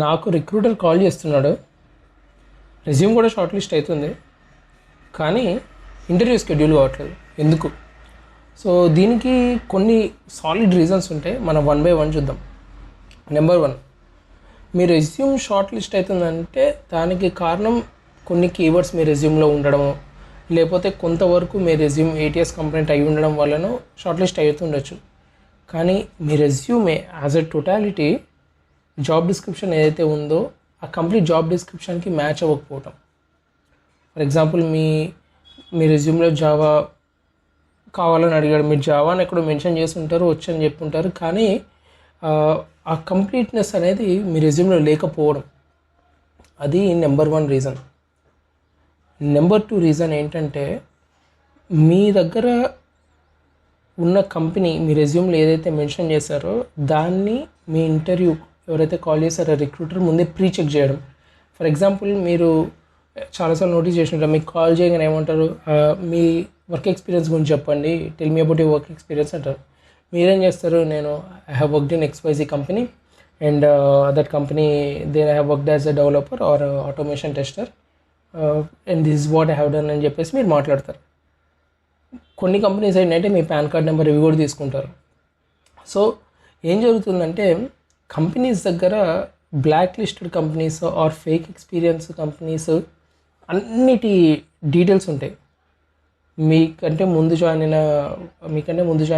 నాకు recruiter call చేస్తున్నాడు, resume కూడా షార్ట్ లిస్ట్ అవుతుంది, కానీ ఇంటర్వ్యూ షెడ్యూల్ కావట్లేదు. ఎందుకు? సో దీనికి కొన్ని సాలిడ్ రీజన్స్ ఉంటాయి. మనం వన్ బై వన్ చూద్దాం. నెంబర్ 1, మీ రెజ్యూమ్ షార్ట్ లిస్ట్ అవుతుందంటే దానికి కారణం కొన్ని కీవర్డ్స్ మీ రెజ్యూమ్లో ఉండడము, లేకపోతే కొంతవరకు మీ రెజ్యూమ్ ATS కంప్లైంట్ అయి ఉండడం వలన షార్ట్ లిస్ట్ అవుతుండొచ్చు. కానీ మీ resume as a totality job description ఏదైతే ఉందో ఆ కంప్లీట్ జాబ్ డిస్క్రిప్షన్కి మ్యాచ్ అవ్వకపోవటం. ఫర్ ఎగ్జాంపుల్ మీ రెజ్యూమ్లో జావా కావాలని అడిగాడు, మీరు జావాని ఎక్కడో మెన్షన్ చేసి ఉంటారు, వచ్చని చెప్పుంటారు, కానీ ఆ కంప్లీట్నెస్ అనేది మీ రెజ్యూమ్లో లేకపోవడం, అది నెంబర్ 1 రీజన్. నెంబర్ 2 రీజన్ ఏంటంటే, మీ దగ్గర ఉన్న కంపెనీ మీ రెజ్యూమ్లో ఏదైతే మెన్షన్ చేశారో దాన్ని మీ ఇంటర్వ్యూ ఎవరైతే కాల్ చేశారో రిక్రూటర్ ముందే ప్రీ చెక్ చేయడం. ఫర్ ఎగ్జాంపుల్, మీరు చాలాసార్లు నోటీస్ చేసినట్టు మీకు కాల్ చేయగానే ఏమంటారు, మీ వర్క్ ఎక్స్పీరియన్స్ గురించి చెప్పండి, tell me about your work experience అంటారు. మీరేం చేస్తారు, నేను I have worked in XYZ company and that company there I have worked as a developer or automation tester and this is what I have done అని చెప్పేసి మీరు మాట్లాడతారు. కొన్ని companies ఏంటంటే మీ పాన్ కార్డ్ నెంబర్ ఇవి కూడా తీసుకుంటారు. సో ఏం జరుగుతుందంటే, కంపెనీస్ దగ్గర black listed companies or fake experience companies అన్నిటి డీటెయిల్స్ ఉంటాయి. మీకంటే ముందు జాయిన్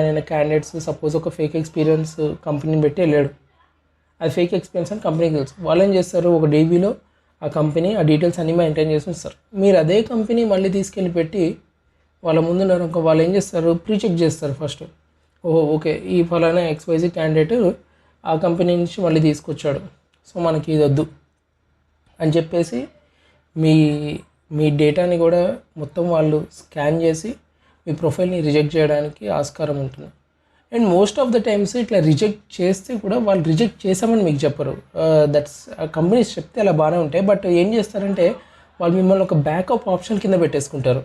అయిన క్యాండిడేట్స్ సపోజ్ ఒక ఫేక్ ఎక్స్పీరియన్స్ కంపెనీని పెట్టి వెళ్ళాడు, అది ఫేక్ ఎక్స్పీరియన్స్ అని కంపెనీకి తెలుసు. వాళ్ళు ఏం చేస్తారు, ఒక డీబీలో ఆ కంపెనీ ఆ డీటెయిల్స్ అన్నీ మెయింటైన్ చేసి ఉంచుతారు. మీరు అదే కంపెనీ మళ్ళీ తీసుకెళ్ళి పెట్టి వాళ్ళ ముందున్నారు, వాళ్ళు ఏం చేస్తారు, ప్రీ చెక్ చేస్తారు ఫస్ట్. ఓకే, ఈ ఫలానా XYZ క్యాండిడేట్ ఆ కంపెనీ నుంచి మళ్ళీ తీసుకొచ్చాడు, సో మనకి ఇది వద్దు అని చెప్పేసి మీ డేటాని కూడా మొత్తం వాళ్ళు స్కాన్ చేసి మీ ప్రొఫైల్ని రిజెక్ట్ చేయడానికి ఆస్కారం ఉంటుంది. And most of the times ఇట్లా రిజెక్ట్ చేస్తే కూడా వాళ్ళు రిజెక్ట్ చేసామని మీకు చెప్పరు. దట్స్ కంపెనీస్ చెప్తే అలా బాగానే ఉంటాయి, బట్ ఏం చేస్తారంటే వాళ్ళు మిమ్మల్ని ఒక బ్యాకప్ ఆప్షన్ కింద పెట్టేసుకుంటారు.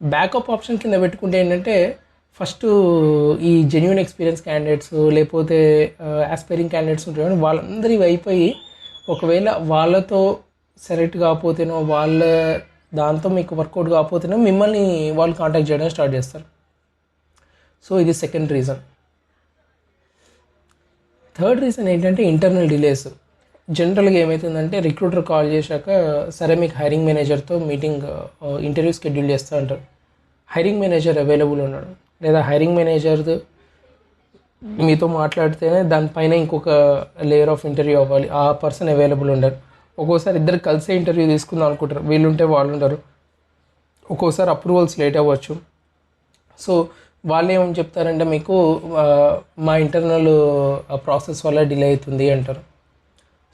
బ్యాకప్ ఆప్షన్ కింద పెట్టుకుంటే ఏంటంటే, ఫస్ట్ ఈ జెన్యూన్ ఎక్స్పీరియన్స్ క్యాండిడేట్స్ లేకపోతే ఆస్పైరింగ్ క్యాండిడేట్స్ ఉంటారు, వాళ్ళందరూ అయిపోయి ఒకవేళ వాళ్ళతో సెలెక్ట్ కాకపోతేనో వాళ్ళ దాంతో మీకు వర్కౌట్ కాకపోతేనో మిమ్మల్ని వాళ్ళు కాంటాక్ట్ చేయడం స్టార్ట్ చేస్తారు. సో ఇది సెకండ్ రీజన్. థర్డ్ రీజన్ ఏంటంటే ఇంటర్నల్ డిలేస్. జనరల్గా ఏమవుతుందంటే, రిక్రూటర్ కాల్ చేశాక సరే మీకు హైరింగ్ మేనేజర్తో మీటింగ్ ఇంటర్వ్యూ షెడ్యూల్ చేస్తూ అంటారు. హైరింగ్ మేనేజర్ అవైలబుల్ ఉన్నాడు, లేదా హైరింగ్ మేనేజర్ మీతో మాట్లాడితేనే దానిపైన ఇంకొక లేయర్ ఆఫ్ ఇంటర్వ్యూ అవ్వాలి, ఆ పర్సన్ అవైలబుల్ ఉండరు. ఒక్కోసారి ఇద్దరు కలిసే ఇంటర్వ్యూ తీసుకుందాం అనుకుంటారు, వీళ్ళుంటే వాళ్ళు ఉండరు. ఒక్కోసారి అప్రూవల్స్ లేట్ అవ్వచ్చు. సో వాళ్ళు ఏమని చెప్తారంటే, మీకు మా ఇంటర్నల్ ప్రాసెస్ వల్ల డిలే అవుతుంది అంటారు.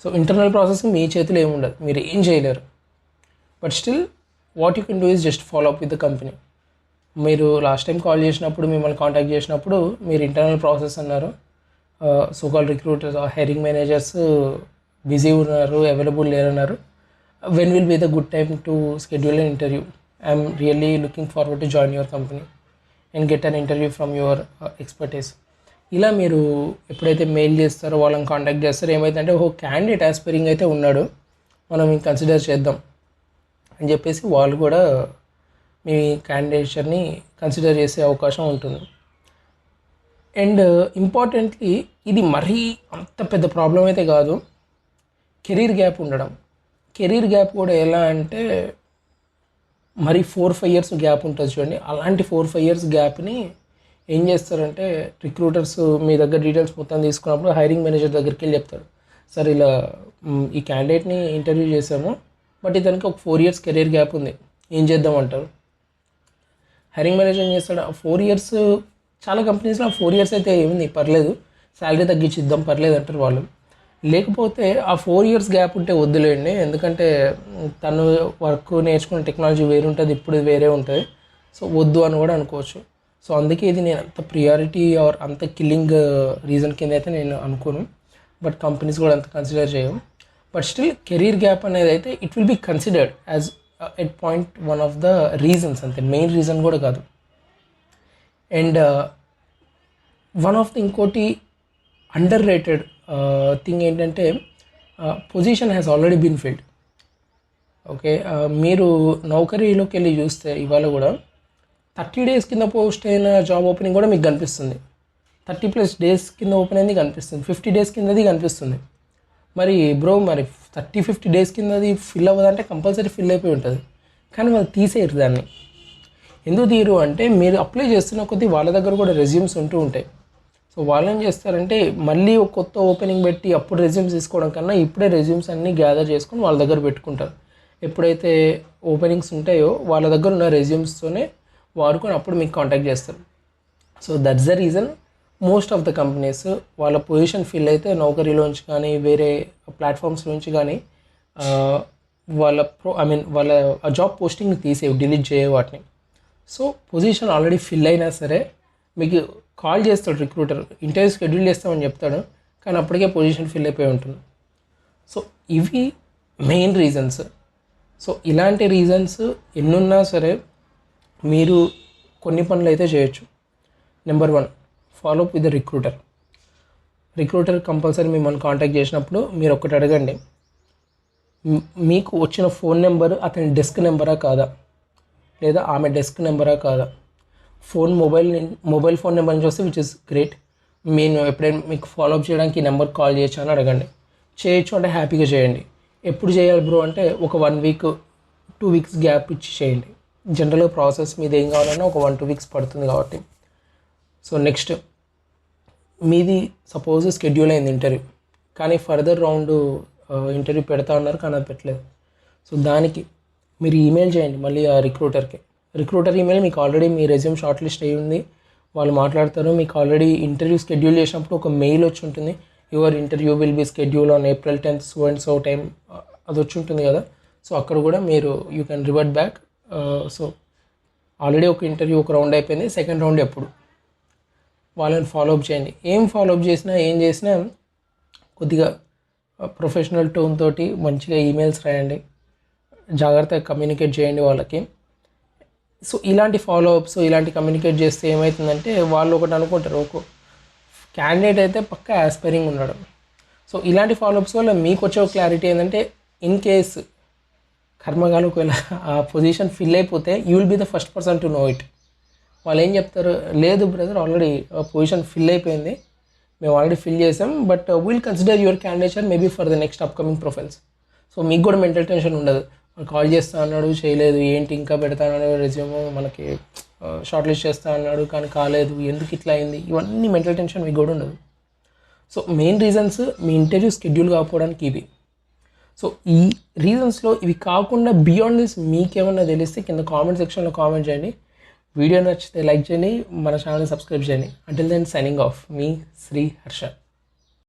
సో ఇంటర్నల్ ప్రాసెస్ మీ చేతిలో ఏముండదు, మీరు ఏం చేయలేరు. But still what you can do is just follow up with the company. మీరు లాస్ట్ టైం కాల్ చేసినప్పుడు, మిమ్మల్ని కాంటాక్ట్ చేసినప్పుడు మీరు ఇంటర్నల్ ప్రాసెస్ అన్నారు, so call recruiters hiring managers busy ఉన్నారు, అవైలబుల్ లేరన్నారు. When will be the good time to schedule an interview? I'm really looking forward to join your company and get an interview from your expertise. ఇలా మీరు ఎప్పుడైతే mail చేస్తారో వాళ్ళని contact చేస్తారో, ఏమైందంటే candidate aspiring అయితే ఉన్నాడు, మనం కన్సిడర్ చేద్దాం అని చెప్పేసి వాళ్ళు కూడా మీ క్యాండిడేచర్ని కన్సిడర్ చేసే అవకాశం ఉంటుంది. అండ్ ఇంపార్టెంట్లీ ఇది మరీ అంత పెద్ద ప్రాబ్లం అయితే కాదు, కెరీర్ గ్యాప్ ఉండడం. కెరీర్ గ్యాప్ కూడా ఎలా అంటే, మరి 4-5 years గ్యాప్ ఉంటుంది చూడండి. అలాంటి 4-5 years గ్యాప్ని ఏం చేస్తారంటే, రిక్రూటర్స్ మీ దగ్గర డీటెయిల్స్ మొత్తం తీసుకున్నప్పుడు హైరింగ్ మేనేజర్ దగ్గరికి వెళ్ళి చెప్తారు, సార్ ఇలా ఈ క్యాండిడేట్ని ఇంటర్వ్యూ చేసాము, బట్ ఇతనికి ఒక 4 years కెరీర్ గ్యాప్ ఉంది, ఏం చేద్దాం అంటారు. హైరింగ్ మేనేజర్ ఏం చేస్తాడు, 4 years చాలా కంపెనీస్లో 4 years అయితే ఏముంది పర్లేదు, శాలరీ తగ్గించిద్దాం పర్లేదు అంటారు వాళ్ళు. లేకపోతే ఆ 4 years గ్యాప్ ఉంటే వద్దులేండి, ఎందుకంటే తను వర్క్ నేర్చుకున్న టెక్నాలజీ వేరు ఉంటుంది, ఇప్పుడు వేరే ఉంటుంది, సో వద్దు అని కూడా అనుకోవచ్చు. సో అందుకే ఇది నేను అంత ప్రియారిటీ ఆర్ అంత కిల్లింగ్ రీజన్ కింద అయితే నేను అనుకోను, బట్ కంపెనీస్ కూడా అంత కన్సిడర్ చేయవు. బట్ స్టిల్ కెరీర్ గ్యాప్ అనేది అయితే it will be considered as at point one of the reasons, అంతే, మెయిన్ రీజన్ కూడా కాదు. అండ్ వన్ ఆఫ్ ది ఇంకోటి అండర్ రేటెడ్ థింగ్ ఏంటంటే, position has already been filled. Okay, మీరు నౌకరీలోకి వెళ్ళి చూస్తే ఇవాళ కూడా 30 days కింద పోస్ట్ అయిన జాబ్ ఓపెనింగ్ కూడా మీకు కనిపిస్తుంది. 30+ days కింద ఓపెన్ అయింది కనిపిస్తుంది, 50 days కిందది కనిపిస్తుంది. మరి బ్రో, మరి 30-50 days కిందది ఫిల్ అవ్వదంటే కంపల్సరీ ఫిల్ అయిపోయి ఉంటుంది. కానీ వాళ్ళు తీసేయరు దాన్ని. ఎందుకు తీయరు అంటే మీరు అప్లై చేస్తున్న కొద్దీ వాళ్ళ దగ్గర కూడా రెజ్యూమ్స్ ఉంటూ ఉంటాయి. సో వాళ్ళు ఏం చేస్తారంటే మళ్ళీ ఒక కొత్త ఓపెనింగ్ పెట్టి అప్పుడు రెజ్యూమ్స్ తీసుకోవడం కన్నా ఇప్పుడే రెజ్యూమ్స్ అన్నీ గ్యాదర్ చేసుకొని వాళ్ళ దగ్గర పెట్టుకుంటారు. ఎప్పుడైతే ఓపెనింగ్స్ ఉంటాయో వాళ్ళ దగ్గర ఉన్న రెజ్యూమ్స్తోనే వాడుకొని అప్పుడు మీకు కాంటాక్ట్ చేస్తారు. So that's the reason most of the companies వాళ్ళ పొజిషన్ ఫిల్ అయితే నౌకరీలోంచి కానీ వేరే ప్లాట్ఫామ్స్ నుంచి కానీ వాళ్ళ వాళ్ళ జాబ్ పోస్టింగ్ని తీసేవి, డిలీట్ చేయవు వాటిని. సో పొజిషన్ ఆల్రెడీ ఫిల్ అయినా సరే మీకు కాల్ చేస్తాడు రిక్రూటర్, ఇంటర్వ్యూ షెడ్యూల్ చేస్తామని చెప్తాడు, కానీ అప్పటికే పొజిషన్ ఫిల్ అయిపోయి ఉంటుంది. సో ఇవి మెయిన్ రీజన్స్. సో ఇలాంటి రీజన్స్ ఎన్నున్నా సరే మీరు కొన్ని పనులు అయితే చేయొచ్చు. Number 1, follow up with the recruiter. Recruiter compulsory మిమ్మల్ని కాంటాక్ట్ చేసినప్పుడు మీరు ఒకటి అడగండి, మీకు వచ్చిన ఫోన్ నెంబర్ అతని డెస్క్ నెంబరా కాదా, లేదా ఆమె డెస్క్ నెంబరా కాదా. మొబైల్ ఫోన్ నెంబర్ నుంచి వస్తే విచ్ ఇస్ గ్రేట్. నేను ఎప్పుడైనా మీకు ఫాలోఅప్ చేయడానికి ఈ నెంబర్ కాల్ చేయొచ్చు అని అడగండి. చేయొచ్చు అంటే హ్యాపీగా చేయండి. ఎప్పుడు చేయాలి బ్రో అంటే ఒక 1 week 2 weeks గ్యాప్ ఇచ్చి చేయండి. జనరల్గా ప్రాసెస్ మీది ఏం కావాలన్నా ఒక 1-2 weeks పడుతుంది కాబట్టి. సో నెక్స్ట్, మీది సపోజ్ షెడ్యూల్ అయింది ఇంటర్వ్యూ, కానీ ఫర్దర్ రౌండ్ ఇంటర్వ్యూ పెడతా ఉన్నారు కానీ అది పెట్టలేదు. సో దానికి మీరు ఈమెయిల్ చేయండి మళ్ళీ ఆ రిక్రూటర్ ఈమెయిల్ మీకు ఆల్రెడీ మీ రెజ్యూమ్ షార్ట్ లిస్ట్ అయ్యి ఉంది, వాళ్ళు మాట్లాడతారు. మీకు ఆల్రెడీ ఇంటర్వ్యూ షెడ్యూల్ చేసినప్పుడు ఒక మెయిల్ వచ్చి ఉంటుంది, your interview will be schedule on April 10th so and so time, అది వచ్చి ఉంటుంది కదా. సో అక్కడ కూడా మీరు you can revert back. So already ఒక ఇంటర్వ్యూ ఒక రౌండ్ అయిపోయింది, సెకండ్ రౌండ్ ఎప్పుడు, వాళ్ళని ఫాలోఅప్ చేయండి. ఏం ఫాలోఅప్ చేసినా ఏం చేసినా కొద్దిగా ప్రొఫెషనల్ టోన్ తోటి మంచిగా ఈమెయిల్స్ రాయండి, జాగ్రత్తగా కమ్యూనికేట్ చేయండి వాళ్ళకి. సో ఇలాంటి ఫాలోఅప్స్ ఇలాంటి కమ్యూనికేట్ చేస్తే ఏమవుతుందంటే వాళ్ళు ఒకటి అనుకుంటారు, ఒక క్యాండిడేట్ అయితే పక్కా యాస్పైరింగ్ ఉన్నాడు. సో ఇలాంటి ఫాలోఅప్స్ వల్ల మీకు వచ్చే క్లారిటీ ఏంటంటే ఇన్ కేస్ కర్మగాలు ఒకవేళ ఆ పొజిషన్ ఫిల్ అయిపోతే you will be the first person to know it. వాళ్ళు ఏం చెప్తారు, లేదు బ్రదర్ ఆల్రెడీ పొజిషన్ ఫిల్ అయిపోయింది, మేము ఆల్రెడీ ఫిల్ చేసాం, but will consider your candidature maybe for the next upcoming profiles. So మీకు కూడా మెంటల్ టెన్షన్ ఉండదు, కాల్ చేస్తా అన్నాడు చేయలేదు, ఏంటి ఇంకా పెడతా అన్నాడు రెజ్యూమ్, మనకి షార్ట్ లిస్ట్ చేస్తా అన్నాడు కానీ కాలేదు, ఎందుకు ఇట్లా అయింది, ఇవన్నీ మెంటల్ టెన్షన్ మీకు కూడా ఉండదు. సో మెయిన్ రీజన్స్ మీ ఇంటర్వ్యూ షెడ్యూల్ కాకపోవడానికి ఇవి. సో ఈ రీజన్స్లో ఇవి కాకుండా బియాండ్ దిస్ మీకేమన్నా తెలిస్తే కింద కామెంట్ సెక్షన్లో కామెంట్ చేయండి. వీడియో నచ్చితే లైక్ చేయండి, మన ఛానల్ని సబ్స్క్రైబ్ చేయండి. అంటిల్ దెన్ సైనింగ్ ఆఫ్, మీ శ్రీ హర్ష.